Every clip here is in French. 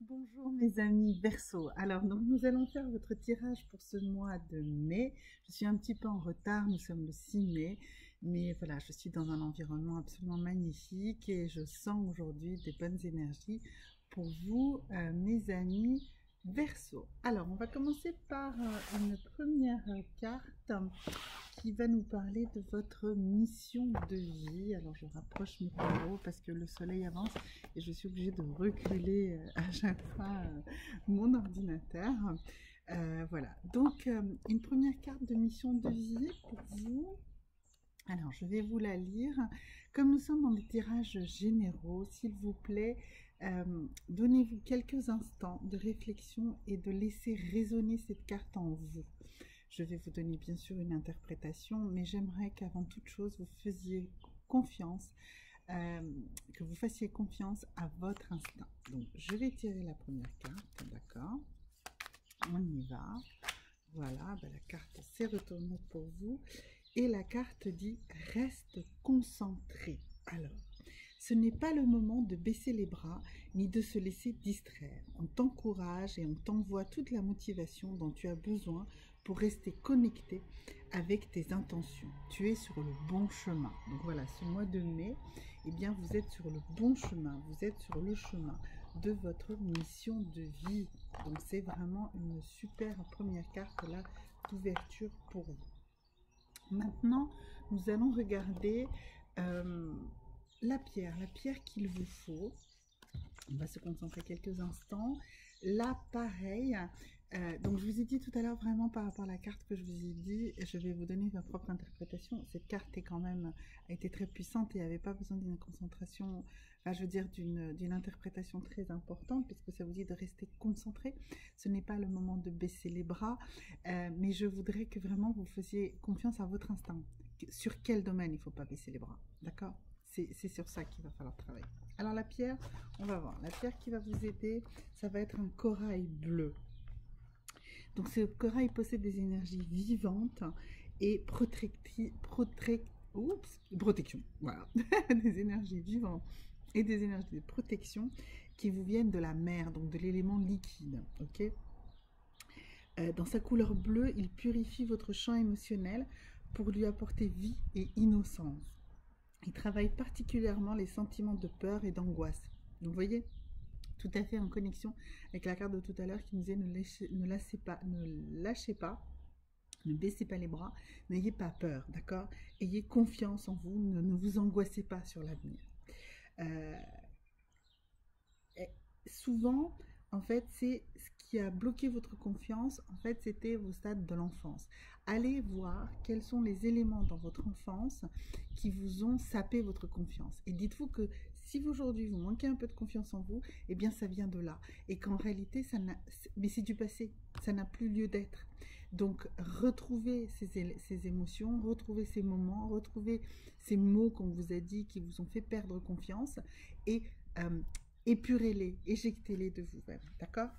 Bonjour mes amis Verseau. Alors donc nous allons faire votre tirage pour ce mois de mai. Je suis un petit peu en retard, nous sommes le 6 mai, mais voilà, je suis dans un environnement absolument magnifique et je sens aujourd'hui des bonnes énergies pour vous, mes amis Verseau. Alors on va commencer par une première carte qui va nous parler de votre mission de vie. Alors je rapproche mes tarots parce que le soleil avance et je suis obligée de reculer à chaque fois mon ordinateur. Voilà, donc une première carte de mission de vie pour vous. Alors, je vais vous la lire. Comme nous sommes dans des tirages généraux, s'il vous plaît, donnez-vous quelques instants de réflexion et de laisser résonner cette carte en vous. Je vais vous donner bien sûr une interprétation, mais j'aimerais qu'avant toute chose, vous fassiez confiance, que vous fassiez confiance à votre instinct. Donc, je vais tirer la première carte, d'accord? On y va. Voilà, ben la carte s'est retournée pour vous. Et la carte dit « Reste concentré ». Alors, ce n'est pas le moment de baisser les bras ni de se laisser distraire. On t'encourage et on t'envoie toute la motivation dont tu as besoin pour rester connecté avec tes intentions. Tu es sur le bon chemin. Donc voilà, ce mois de mai, eh bien, vous êtes sur le bon chemin. Vous êtes sur le chemin de votre mission de vie. Donc c'est vraiment une super première carte là d'ouverture pour vous. Maintenant, nous allons regarder la pierre qu'il vous faut. On va se concentrer quelques instants. Là, pareil. Donc, je vous ai dit tout à l'heure, vraiment par rapport à la carte que je vous ai dit, je vais vous donner ma propre interprétation. Cette carte est quand même, a été très puissante et n'avait pas besoin d'une concentration, enfin, je veux dire d'une interprétation très importante, puisque ça vous dit de rester concentré. Ce n'est pas le moment de baisser les bras, mais je voudrais que vraiment vous fassiez confiance à votre instinct. Sur quel domaine il ne faut pas baisser les bras, d'accord? C'est sur ça qu'il va falloir travailler. Alors la pierre, on va voir. La pierre qui va vous aider, ça va être un corail bleu. Donc ce corail possède des énergies vivantes et protection. Voilà. Des énergies vivantes et des énergies de protection qui vous viennent de la mer, donc de l'élément liquide. Ok. Dans sa couleur bleue, il purifie votre champ émotionnel pour lui apporter vie et innocence. Il travaille particulièrement les sentiments de peur et d'angoisse. Donc vous voyez, tout à fait en connexion avec la carte de tout à l'heure qui nous disait ne lâchez pas, ne baissez pas les bras, n'ayez pas peur, d'accord? Ayez confiance en vous, ne vous angoissez pas sur l'avenir. Souvent, en fait, c'est ce qui a bloqué votre confiance, en fait, c'était vos stades de l'enfance. Allez voir quels sont les éléments dans votre enfance qui vous ont sapé votre confiance. Et dites-vous que si aujourd'hui vous manquez un peu de confiance en vous, eh bien ça vient de là. Et qu'en réalité, mais c'est du passé, ça n'a plus lieu d'être. Donc retrouvez ces émotions, retrouvez ces moments, retrouvez ces mots qu'on vous a dit qui vous ont fait perdre confiance et épurez-les, éjectez-les de vous-même, d'accord?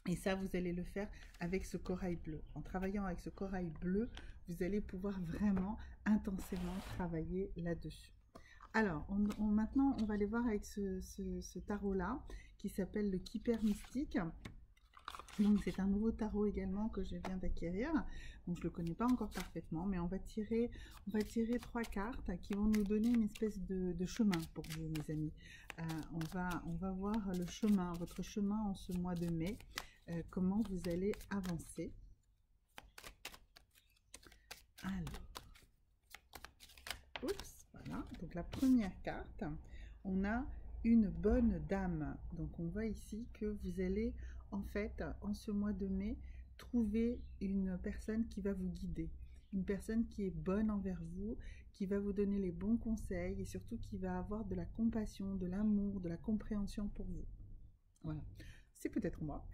Et ça, vous allez le faire avec ce corail bleu. En travaillant avec ce corail bleu, vous allez pouvoir vraiment intensément travailler là-dessus. Alors, maintenant, on va aller voir avec ce tarot-là, qui s'appelle le Kipper Mystique. Donc c'est un nouveau tarot également que je viens d'acquérir. Donc je ne le connais pas encore parfaitement, mais on va tirer 3 cartes qui vont nous donner une espèce de chemin pour vous, mes amis. On va voir le chemin, votre chemin en ce mois de mai, comment vous allez avancer. Alors, oups, voilà. Donc la première carte, on a une bonne dame. Donc on voit ici que vous allez en fait en ce mois de mai trouver une personne qui va vous guider, une personne qui est bonne envers vous, qui va vous donner les bons conseils et surtout qui va avoir de la compassion, de l'amour, de la compréhension pour vous. Voilà. C'est peut-être moi,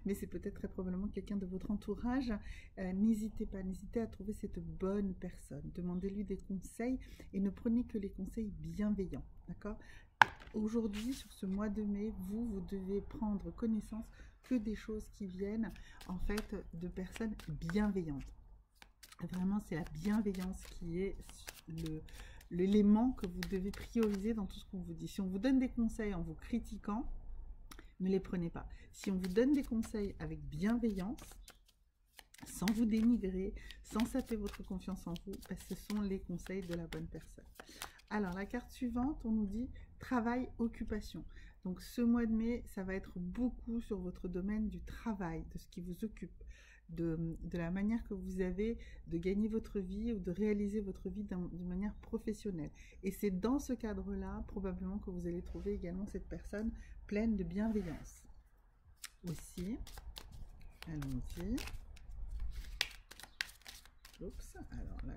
mais c'est peut-être très probablement quelqu'un de votre entourage. N'hésitez pas, n'hésitez à trouver cette bonne personne. Demandez-lui des conseils et ne prenez que les conseils bienveillants, d'accord? Aujourd'hui, sur ce mois de mai, vous devez prendre connaissance que des choses qui viennent en fait de personnes bienveillantes. Vraiment, c'est la bienveillance qui est l'élément que vous devez prioriser dans tout ce qu'on vous dit. Si on vous donne des conseils en vous critiquant, ne les prenez pas. Si on vous donne des conseils avec bienveillance, sans vous dénigrer, sans saper votre confiance en vous, ce sont les conseils de la bonne personne. Alors, la carte suivante, on nous dit travail, occupation. Donc, ce mois de mai, ça va être beaucoup sur votre domaine du travail, de ce qui vous occupe, de la manière que vous avez de gagner votre vie ou de réaliser votre vie d'une manière professionnelle. Et c'est dans ce cadre-là, probablement, que vous allez trouver également cette personne pleine de bienveillance. Aussi, allons-y. Oups, alors là,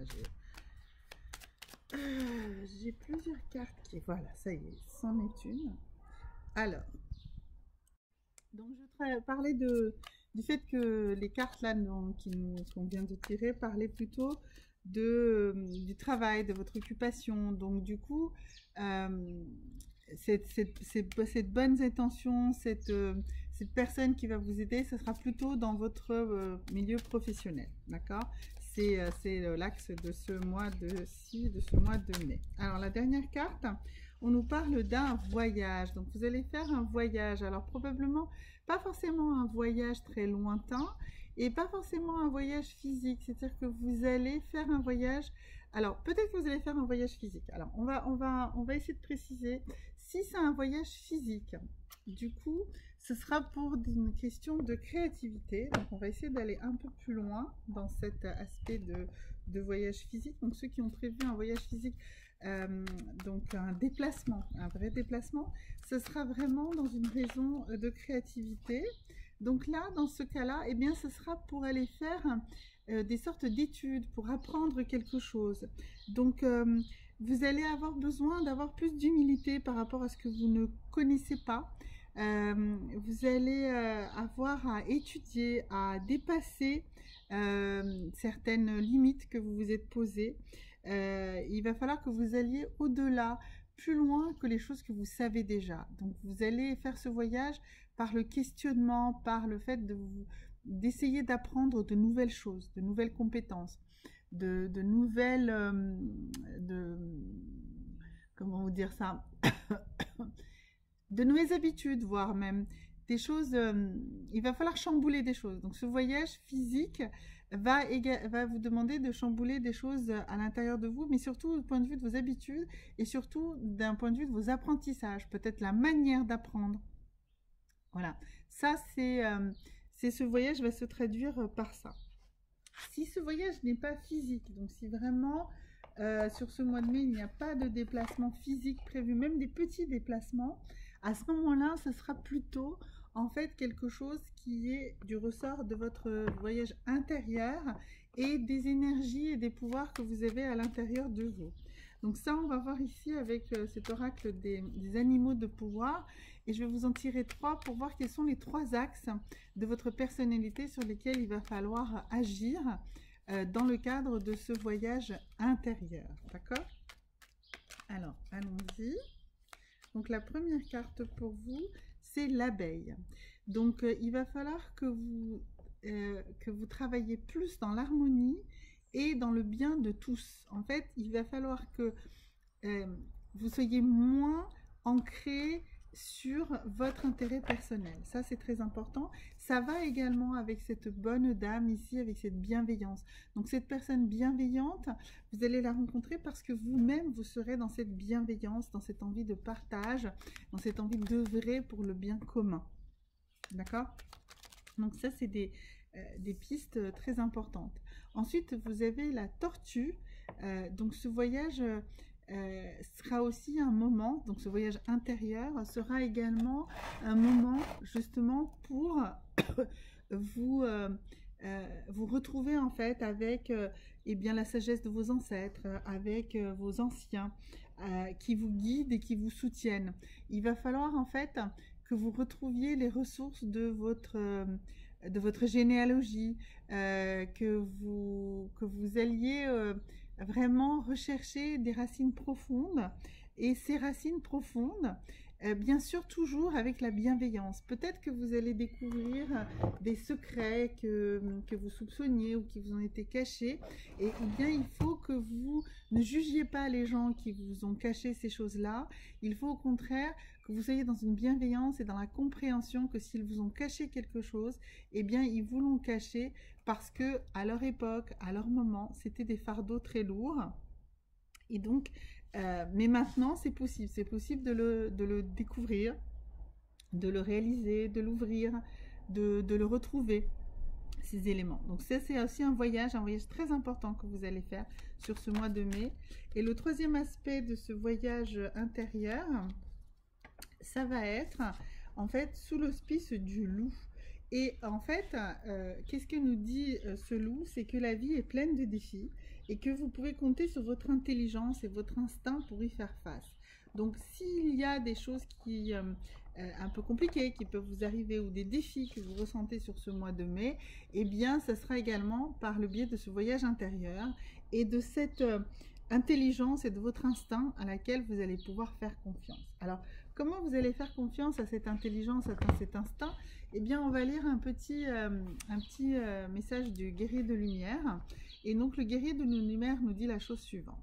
j'ai plusieurs cartes qui... Voilà, ça y est, c'en est une. Alors, donc je parlais du fait que les cartes là qu'on vient de tirer parlaient plutôt du travail, de votre occupation. Donc du coup, cette bonne intention, cette personne qui va vous aider, ce sera plutôt dans votre milieu professionnel, d'accord? C'est l'axe de ce mois de mai. Alors la dernière carte, on nous parle d'un voyage. Donc vous allez faire un voyage. Alors probablement pas forcément un voyage très lointain et pas forcément un voyage physique. C'est-à-dire que vous allez faire un voyage. Alors peut-être que vous allez faire un voyage physique. Alors on va essayer de préciser. Si c'est un voyage physique, du coup, ce sera pour une question de créativité. Donc, on va essayer d'aller un peu plus loin dans cet aspect de voyage physique. Donc, ceux qui ont prévu un voyage physique, donc un déplacement, un vrai déplacement, ce sera vraiment dans une raison de créativité. Donc là, dans ce cas-là, eh bien, ce sera pour aller faire des sortes d'études, pour apprendre quelque chose. Donc, vous allez avoir besoin d'avoir plus d'humilité par rapport à ce que vous ne connaissez pas. Vous allez avoir à étudier, à dépasser certaines limites que vous vous êtes posées. Il va falloir que vous alliez au-delà, plus loin que les choses que vous savez déjà. Donc vous allez faire ce voyage par le questionnement, par le fait d'essayer d'apprendre de nouvelles choses, de nouvelles compétences, de nouvelles... comment vous dire ça de nouvelles habitudes, voire même des choses, il va falloir chambouler des choses. Donc ce voyage physique va vous demander de chambouler des choses à l'intérieur de vous, mais surtout du point de vue de vos habitudes et surtout d'un point de vue de vos apprentissages, peut-être la manière d'apprendre. Voilà, ça c'est ce voyage va se traduire par ça. Si ce voyage n'est pas physique, donc si vraiment sur ce mois de mai il n'y a pas de déplacement physique prévu, même des petits déplacements, à ce moment-là, ce sera plutôt en fait quelque chose qui est du ressort de votre voyage intérieur et des énergies et des pouvoirs que vous avez à l'intérieur de vous. Donc ça, on va voir ici avec cet oracle des animaux de pouvoir et je vais vous en tirer 3 pour voir quels sont les 3 axes de votre personnalité sur lesquels il va falloir agir dans le cadre de ce voyage intérieur. D'accord? Alors, allons-y. Donc la première carte pour vous, c'est l'abeille. Donc il va falloir que vous travaillez plus dans l'harmonie et dans le bien de tous. En fait, il va falloir que vous soyez moins ancré sur votre intérêt personnel. Ça, c'est très important. Ça va également avec cette bonne dame ici, avec cette bienveillance. Donc, cette personne bienveillante, vous allez la rencontrer parce que vous-même, vous serez dans cette bienveillance, dans cette envie de partage, dans cette envie d'œuvrer pour le bien commun. D'accord? Donc, ça, c'est des pistes très importantes. Ensuite, vous avez la tortue. Donc, ce voyage... sera aussi un moment, donc ce voyage intérieur sera également un moment justement pour vous retrouver en fait avec eh bien, la sagesse de vos ancêtres, avec vos anciens qui vous guident et qui vous soutiennent. Il va falloir en fait que vous retrouviez les ressources de votre généalogie, que vous alliez vraiment rechercher des racines profondes et ces racines profondes, Bien sûr, toujours avec la bienveillance. Peut-être que vous allez découvrir des secrets que vous soupçonniez ou qui vous ont été cachés. Et ou bien, il faut que vous ne jugiez pas les gens qui vous ont caché ces choses-là. Il faut au contraire que vous soyez dans une bienveillance et dans la compréhension que s'ils vous ont caché quelque chose, eh bien, ils vous l'ont caché parce que à leur époque, à leur moment, c'était des fardeaux très lourds. Et donc, mais maintenant, c'est possible de le découvrir, de le réaliser, de l'ouvrir, de le retrouver, ces éléments. Donc ça, c'est aussi un voyage très important que vous allez faire sur ce mois de mai. Et le troisième aspect de ce voyage intérieur, ça va être en fait sous l'auspice du loup. Et en fait, qu'est-ce que nous dit ce loup? C'est que la vie est pleine de défis et que vous pouvez compter sur votre intelligence et votre instinct pour y faire face. Donc, s'il y a des choses qui un peu compliquées qui peuvent vous arriver ou des défis que vous ressentez sur ce mois de mai, eh bien, ça sera également par le biais de ce voyage intérieur et de cette intelligence et de votre instinct à laquelle vous allez pouvoir faire confiance. Alors, comment vous allez faire confiance à cette intelligence, à cet instinct? Eh bien, on va lire un petit message du guerrier de lumière. Et donc, le guerrier de lumière nous dit la chose suivante.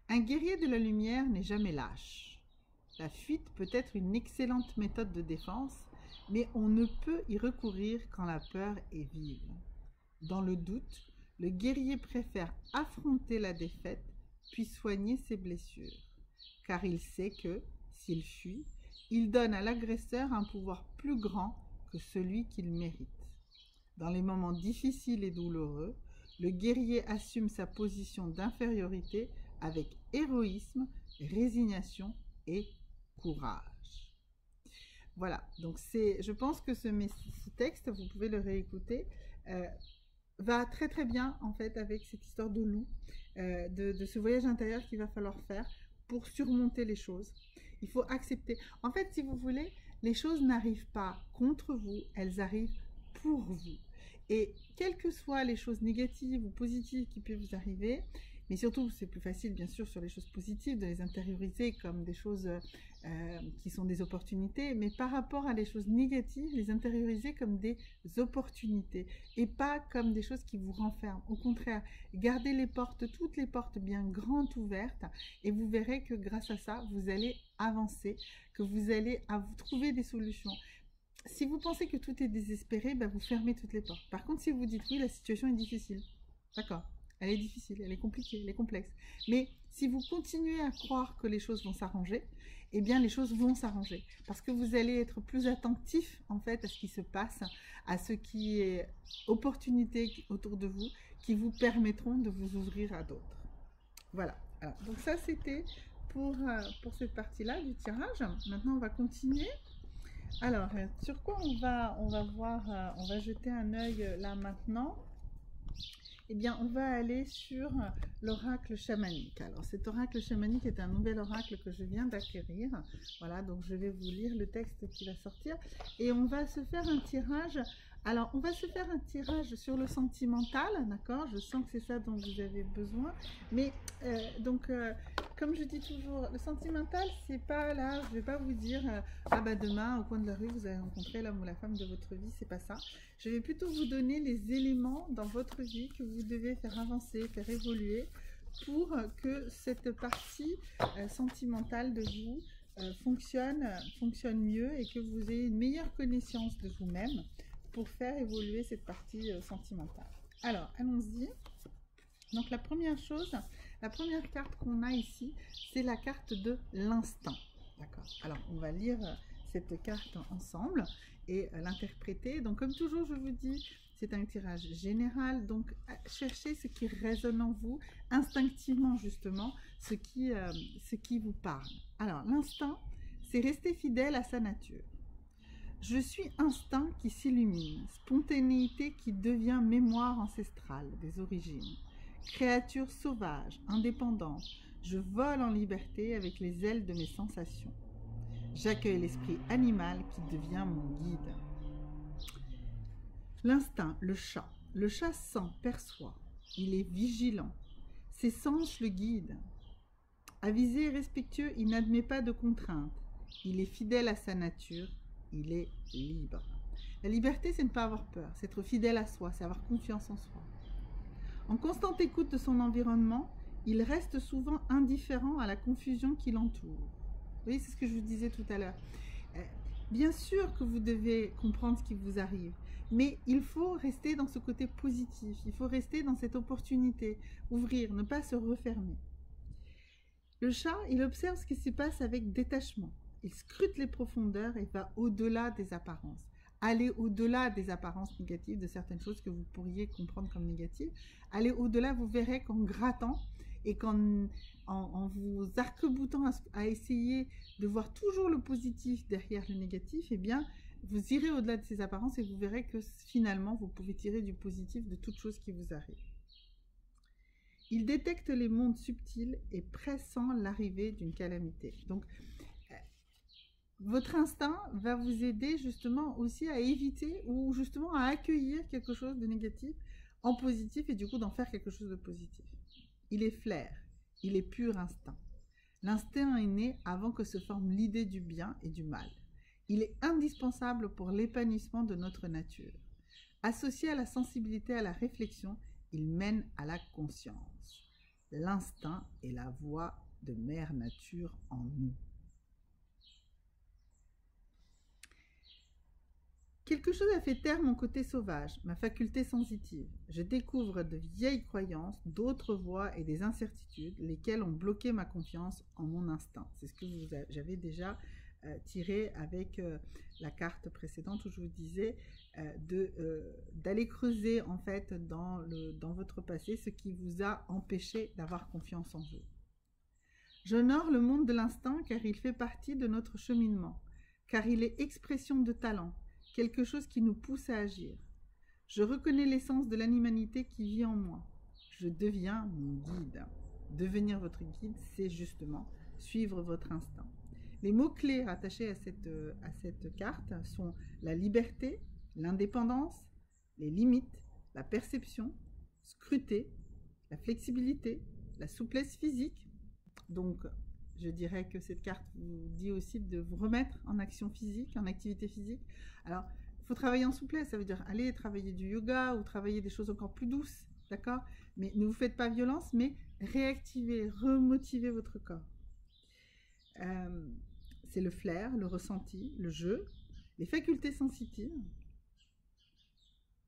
Un guerrier de la lumière n'est jamais lâche. La fuite peut être une excellente méthode de défense, mais on ne peut y recourir quand la peur est vive. Dans le doute, le guerrier préfère affronter la défaite, puis soigner ses blessures, car il sait que, s'il fuit, il donne à l'agresseur un pouvoir plus grand que celui qu'il mérite. Dans les moments difficiles et douloureux, le guerrier assume sa position d'infériorité avec héroïsme, résignation et courage. Voilà, donc je pense que ce texte, vous pouvez le réécouter, va très très bien en fait avec cette histoire de loup, de ce voyage intérieur qu'il va falloir faire pour surmonter les choses. Il faut accepter. En fait, si vous voulez, les choses n'arrivent pas contre vous, elles arrivent pour vous. Et quelles que soient les choses négatives ou positives qui peuvent vous arriver, mais surtout c'est plus facile bien sûr sur les choses positives de les intérioriser comme des choses qui sont des opportunités, mais par rapport à les choses négatives, les intérioriser comme des opportunités et pas comme des choses qui vous renferment. Au contraire, gardez toutes les portes bien grandes ouvertes et vous verrez que grâce à ça, vous allez avancer, que vous allez vous trouver des solutions. Si vous pensez que tout est désespéré, vous fermez toutes les portes. Par contre, si vous dites oui, la situation est difficile, d'accord, elle est difficile, elle est compliquée, elle est complexe. Mais si vous continuez à croire que les choses vont s'arranger, eh bien les choses vont s'arranger. Parce que vous allez être plus attentif en fait à ce qui se passe, à ce qui est opportunité autour de vous, qui vous permettront de vous ouvrir à d'autres. Voilà. Alors, donc ça c'était pour cette partie-là du tirage. Maintenant on va continuer. Alors, sur quoi on va voir, on va jeter un œil là maintenant. Eh bien, on va aller sur l'oracle chamanique. Alors, cet oracle chamanique est un nouvel oracle que je viens d'acquérir. Voilà, donc je vais vous lire le texte qui va sortir. Et on va se faire un tirage. Alors, on va se faire un tirage sur le sentimental, d'accord? Je sens que c'est ça dont vous avez besoin. Mais, comme je dis toujours, le sentimental, c'est pas là, je vais pas vous dire, demain, au coin de la rue, vous allez rencontrer l'homme ou la femme de votre vie, c'est pas ça. Je vais plutôt vous donner les éléments dans votre vie que vous devez faire avancer, faire évoluer pour que cette partie sentimentale de vous fonctionne mieux et que vous ayez une meilleure connaissance de vous-même pour faire évoluer cette partie sentimentale. Alors, allons-y. Donc, la première carte qu'on a ici, c'est la carte de l'instinct. D'accord. Alors, on va lire cette carte ensemble et l'interpréter. Donc, comme toujours, je vous dis, c'est un tirage général. Donc, cherchez ce qui résonne en vous, instinctivement, justement, ce qui vous parle. Alors, l'instinct, c'est rester fidèle à sa nature. Je suis instinct qui s'illumine, spontanéité qui devient mémoire ancestrale des origines. Créature sauvage, indépendante, je vole en liberté avec les ailes de mes sensations. J'accueille l'esprit animal qui devient mon guide. L'instinct, le chat. Le chat sent, perçoit. Il est vigilant. Ses sens le guident. Avisé et respectueux, il n'admet pas de contraintes. il est fidèle à sa nature, il est libre. La liberté, c'est ne pas avoir peur, c'est être fidèle à soi, c'est avoir confiance en soi. En constante écoute de son environnement, il reste souvent indifférent à la confusion qui l'entoure. Vous voyez, c'est ce que je vous disais tout à l'heure. Bien sûr que vous devez comprendre ce qui vous arrive, mais il faut rester dans ce côté positif, il faut rester dans cette opportunité, ouvrir, ne pas se refermer. Le chat, il observe ce qui se passe avec détachement. Il scrute les profondeurs et va au-delà des apparences. Allez au-delà des apparences négatives, de certaines choses que vous pourriez comprendre comme négatives. Allez au-delà, vous verrez qu'en grattant et en vous arc-boutant à essayer de voir toujours le positif derrière le négatif, eh bien, vous irez au-delà de ces apparences et vous verrez que finalement, vous pouvez tirer du positif de toute chose qui vous arrive. Il détecte les mondes subtils et pressent l'arrivée d'une calamité. Donc, votre instinct va vous aider justement aussi à éviter ou justement à accueillir quelque chose de négatif en positif et du coup d'en faire quelque chose de positif. Il est flair, il est pur instinct. L'instinct est né avant que se forme l'idée du bien et du mal. Il est indispensable pour l'épanouissement de notre nature. Associé à la sensibilité, à la réflexion, il mène à la conscience. L'instinct est la voix de Mère Nature en nous. Quelque chose a fait taire mon côté sauvage, ma faculté sensitive. Je découvre de vieilles croyances, d'autres voies et des incertitudes, lesquelles ont bloqué ma confiance en mon instinct. C'est ce que j'avais déjà tiré avec la carte précédente où je vous disais d'aller creuser en fait dans votre passé ce qui vous a empêché d'avoir confiance en vous. J'honore le monde de l'instinct car il fait partie de notre cheminement, car il est expression de talent, quelque chose qui nous pousse à agir. Je reconnais l'essence de l'animalité qui vit en moi. Je deviens mon guide. Devenir votre guide, c'est justement suivre votre instinct. Les mots-clés rattachés à cette carte sont la liberté, l'indépendance, les limites, la perception, scruter, la flexibilité, la souplesse physique. Donc, je dirais que cette carte vous dit aussi de vous remettre en action physique, en activité physique. Alors, il faut travailler en souplesse, ça veut dire aller travailler du yoga ou travailler des choses encore plus douces, d'accord? Mais ne vous faites pas violence, mais réactivez, remotivez votre corps. C'est le flair, le ressenti, le jeu, les facultés sensitives.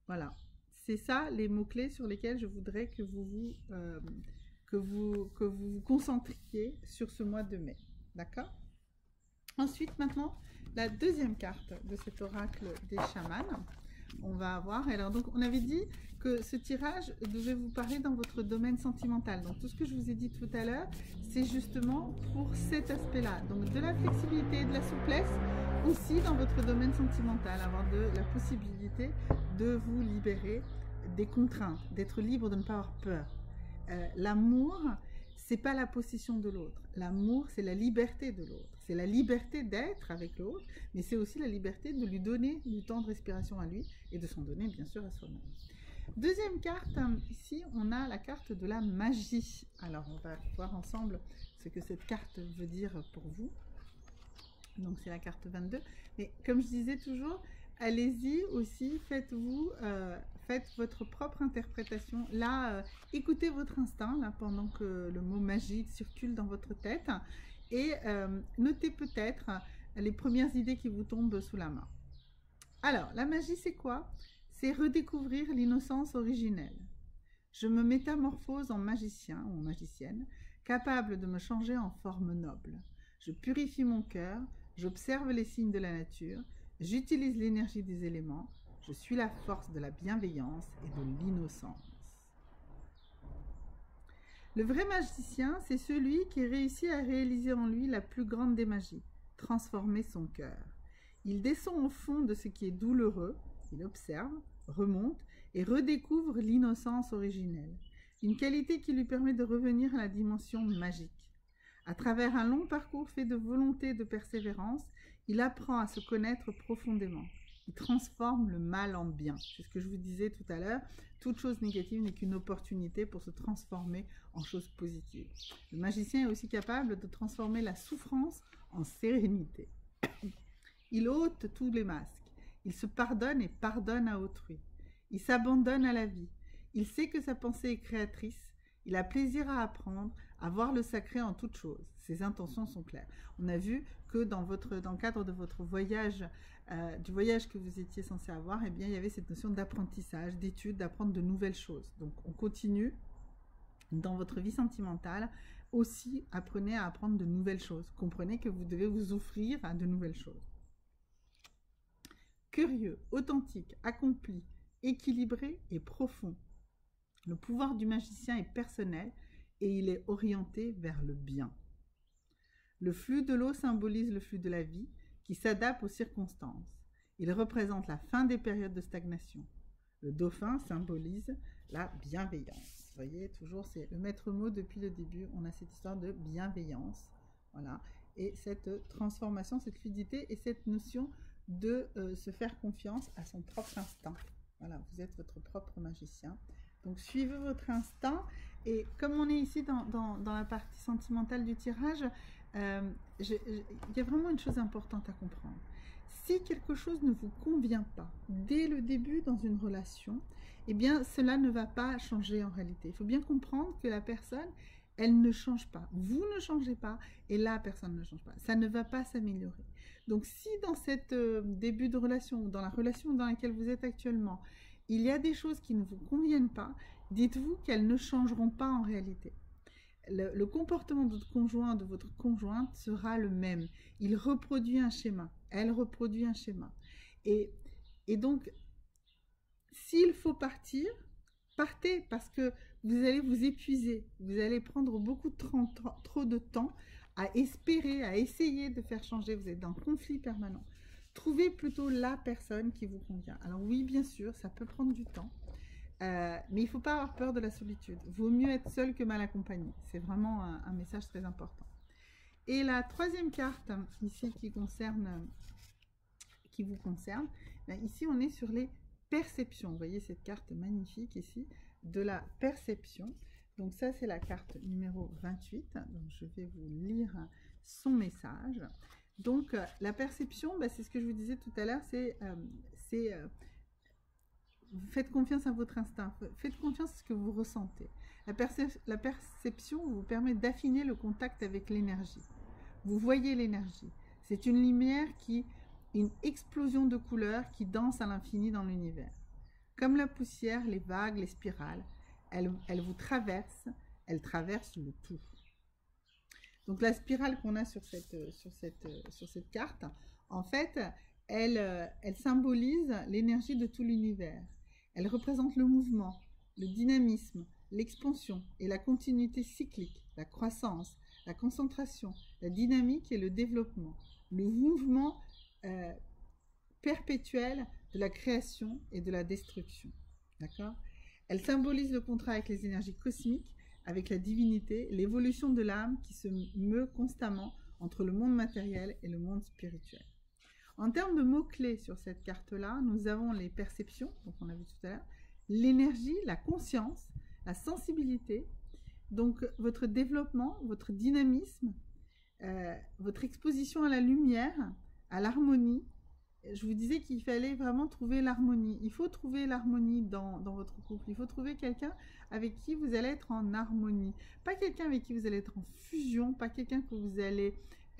Voilà, c'est ça les mots-clés sur lesquels je voudrais que vous vous concentriez sur ce mois de mai. D'accord? Ensuite, maintenant, la deuxième carte de cet oracle des chamans. On va avoir, alors donc on avait dit que ce tirage devait vous parler dans votre domaine sentimental. Donc tout ce que je vous ai dit tout à l'heure, c'est justement pour cet aspect-là. Donc de la flexibilité et de la souplesse aussi dans votre domaine sentimental, avoir la possibilité de vous libérer des contraintes, d'être libre, de ne pas avoir peur. L'amour, c'est pas la possession de l'autre. L'amour, c'est la liberté de l'autre. C'est la liberté d'être avec l'autre, mais c'est aussi la liberté de lui donner du temps de respiration à lui et de s'en donner bien sûr à soi-même. Deuxième carte, ici on a la carte de la magie. Alors on va voir ensemble ce que cette carte veut dire pour vous. Donc c'est la carte 22. Mais comme je disais toujours, allez-y aussi, faites votre propre interprétation. Là, écoutez votre instinct là, pendant que le mot magique circule dans votre tête et notez peut-être les premières idées qui vous tombent sous la main. Alors, la magie, c'est quoi? C'est redécouvrir l'innocence originelle. Je me métamorphose en magicien ou en magicienne, capable de me changer en forme noble. Je purifie mon cœur, j'observe les signes de la nature, j'utilise l'énergie des éléments, je suis la force de la bienveillance et de l'innocence. Le vrai magicien, c'est celui qui réussit à réaliser en lui la plus grande des magies, transformer son cœur. Il descend au fond de ce qui est douloureux, il observe, remonte et redécouvre l'innocence originelle, une qualité qui lui permet de revenir à la dimension magique. À travers un long parcours fait de volonté et de persévérance, il apprend à se connaître profondément. Il transforme le mal en bien. C'est ce que je vous disais tout à l'heure. Toute chose négative n'est qu'une opportunité pour se transformer en chose positive. Le magicien est aussi capable de transformer la souffrance en sérénité. Il ôte tous les masques. Il se pardonne et pardonne à autrui. Il s'abandonne à la vie. Il sait que sa pensée est créatrice. Il a plaisir à apprendre, à voir le sacré en toute chose. Ses intentions sont claires. On a vu que dans le cadre de votre voyage, du voyage que vous étiez censé avoir, eh bien, il y avait cette notion d'apprentissage, d'étude, d'apprendre de nouvelles choses. Donc, on continue dans votre vie sentimentale. Aussi, apprenez à apprendre de nouvelles choses. Comprenez que vous devez vous offrir à de nouvelles choses. Curieux, authentique, accompli, équilibré et profond. Le pouvoir du magicien est personnel et il est orienté vers le bien. Le flux de l'eau symbolise le flux de la vie qui s'adapte aux circonstances. Il représente la fin des périodes de stagnation. Le dauphin symbolise la bienveillance. Vous voyez, toujours c'est le maître mot depuis le début. On a cette histoire de bienveillance. Voilà. Et cette transformation, cette fluidité et cette notion de se faire confiance à son propre instinct. Voilà, vous êtes votre propre magicien. Donc, suivez votre instinct. Et comme on est ici dans la partie sentimentale du tirage, il y a vraiment une chose importante à comprendre. Si quelque chose ne vous convient pas dès le début dans une relation, eh bien, cela ne va pas changer en réalité. Il faut bien comprendre que la personne, elle ne change pas. Vous ne changez pas et la personne ne change pas. Ça ne va pas s'améliorer. Donc, si dans cet début de relation ou dans la relation dans laquelle vous êtes actuellement, il y a des choses qui ne vous conviennent pas, dites-vous qu'elles ne changeront pas en réalité. Le comportement de votre conjoint, de votre conjointe sera le même. Il reproduit un schéma. Elle reproduit un schéma. Et donc, s'il faut partir, partez parce que vous allez vous épuiser. Vous allez prendre beaucoup trop de temps à espérer, à essayer de faire changer. Vous êtes dans un conflit permanent. Trouvez plutôt la personne qui vous convient. Alors oui, bien sûr, ça peut prendre du temps. Mais il ne faut pas avoir peur de la solitude. Vaut mieux être seul que mal accompagné. C'est vraiment un message très important. Et la troisième carte, ici, qui vous concerne, ici, on est sur les perceptions. Vous voyez cette carte magnifique ici, de la perception. Donc ça, c'est la carte numéro 28. Donc je vais vous lire son message. Donc la perception, c'est ce que je vous disais tout à l'heure, faites confiance à votre instinct, faites confiance à ce que vous ressentez. La perception vous permet d'affiner le contact avec l'énergie. Vous voyez l'énergie. C'est une lumière une explosion de couleurs qui danse à l'infini dans l'univers. Comme la poussière, les vagues, les spirales, elle vous traverse, elle traverse le tout. Donc la spirale qu'on a sur cette carte, en fait, elle symbolise l'énergie de tout l'univers. Elle représente le mouvement, le dynamisme, l'expansion et la continuité cyclique, la croissance, la concentration, la dynamique et le développement, le mouvement perpétuel de la création et de la destruction. D'accord ? Elle symbolise le contrat avec les énergies cosmiques, avec la divinité, l'évolution de l'âme qui se meut constamment entre le monde matériel et le monde spirituel. En termes de mots-clés sur cette carte-là, nous avons les perceptions, donc on a vu tout à l'heure, l'énergie, la conscience, la sensibilité, donc votre développement, votre dynamisme, votre exposition à la lumière, à l'harmonie. Je vous disais qu'il fallait vraiment trouver l'harmonie. Il faut trouver l'harmonie dans votre couple. Il faut trouver quelqu'un avec qui vous allez être en harmonie. Pas quelqu'un avec qui vous allez être en fusion, pas quelqu'un que vous allez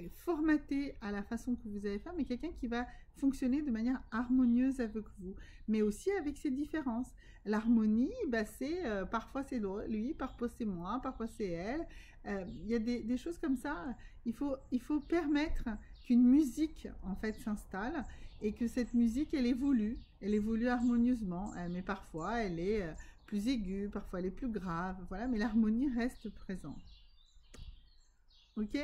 formater à la façon que vous allez faire, mais quelqu'un qui va fonctionner de manière harmonieuse avec vous, mais aussi avec ses différences. L'harmonie, c'est parfois c'est lui, parfois c'est moi, parfois c'est elle. Il y a des choses comme ça. Il faut permettre qu'une musique en fait s'installe et que cette musique elle évolue harmonieusement, mais parfois elle est plus aiguë, parfois elle est plus grave, voilà, mais l'harmonie reste présente. Ok ?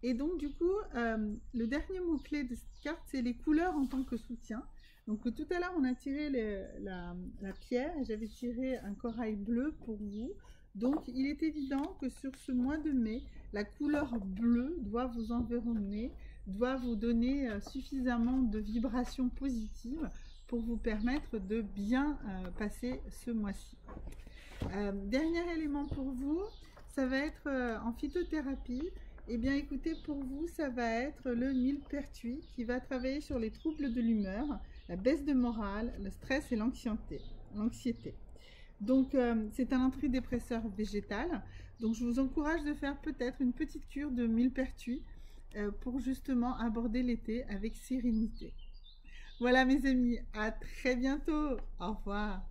Et donc du coup, le dernier mot-clé de cette carte, c'est les couleurs en tant que soutien. Donc tout à l'heure, on a tiré la pierre et j'avais tiré un corail bleu pour vous. Donc il est évident que sur ce mois de mai, la couleur bleue doit vous environner, doit vous donner suffisamment de vibrations positives pour vous permettre de bien passer ce mois-ci. Dernier élément pour vous, ça va être en phytothérapie. Eh bien écoutez, pour vous, ça va être le millepertuis qui va travailler sur les troubles de l'humeur, la baisse de morale, le stress et l'anxiété. Donc c'est un antidépresseur végétal. Donc je vous encourage de faire peut-être une petite cure de millepertuis pour justement aborder l'été avec sérénité. Voilà mes amis, à très bientôt. Au revoir.